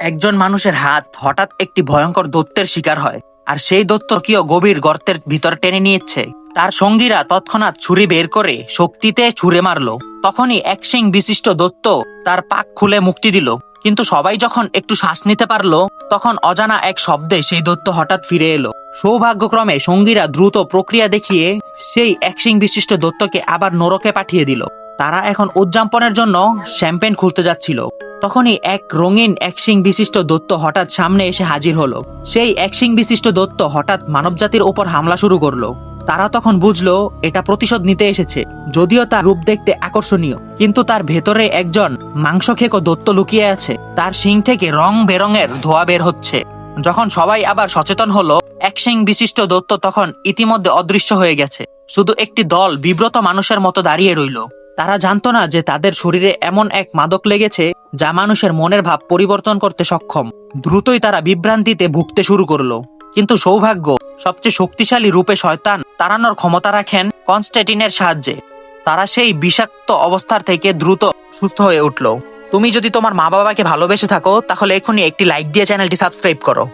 একজন মানুষের হাত হঠাৎ একটি ভয়ঙ্কর দৈত্যের শিকার হয়, আর সেই দৈত্যকেও গভীর গর্তের ভিতর টেনে নিয়েছে। তার সঙ্গীরা তৎক্ষণাৎ ছুরি বের করে শক্তিতে ছুঁড়ে মারল। তখনই এক শিং বিশিষ্ট দৈত্য তার পাক খুলে মুক্তি দিল। কিন্তু সবাই যখন একটু শ্বাস নিতে পারলো, তখন অজানা এক শব্দে সেই দৈত্য হঠাৎ ফিরে এলো। সৌভাগ্যক্রমে সঙ্গীরা দ্রুত প্রক্রিয়া দেখিয়ে সেই এক শিং বিশিষ্ট দৈত্যকে আবার নরকে পাঠিয়ে দিল। তারা এখন উদযাপনের জন্য শ্যাম্পেন খুলতে যাচ্ছিল। তখনই এক রঙিন একশিং বিশিষ্ট দৈত্য হঠাৎ সামনে এসে হাজির হলো। সেই একশিং বিশিষ্ট দৈত্য হঠাৎ মানবজাতির উপর হামলা শুরু করলো। তারা তখন বুঝলো এটা প্রতিশোধ নিতে এসেছে। যদিও তার রূপ দেখতে আকর্ষণীয়, কিন্তু তার ভেতরে একজন মাংস খেকো দৈত্য লুকিয়ে আছে। তার শিং থেকে রং বেরঙের ধোঁয়া বের হচ্ছে। যখন সবাই আবার সচেতন হলো, একশিং বিশিষ্ট দৈত্য তখন ইতিমধ্যে অদৃশ্য হয়ে গেছে। শুধু একটি দল বিব্রত মানুষের মতো দাঁড়িয়ে রইল। তারা জানতো না যে তাদের শরীরে এমন এক মাদক লেগেছে যা মানুষের মনের ভাব পরিবর্তন করতে সক্ষম। দ্রুতই তারা বিভ্রান্তিতে ভুগতে শুরু করলো। কিন্তু সৌভাগ্য, সবচেয়ে শক্তিশালী রূপে শয়তান তাড়ানোর ক্ষমতা রাখেন কনস্ট্যান্টিনের সাহায্যে। তারা সেই বিষাক্ত অবস্থার থেকে দ্রুত সুস্থ হয়ে উঠল। তুমি যদি তোমার মা বাবাকে ভালোবেসে থাকো, তাহলে এখনই একটি লাইক দিয়ে চ্যানেলটি সাবস্ক্রাইব করো।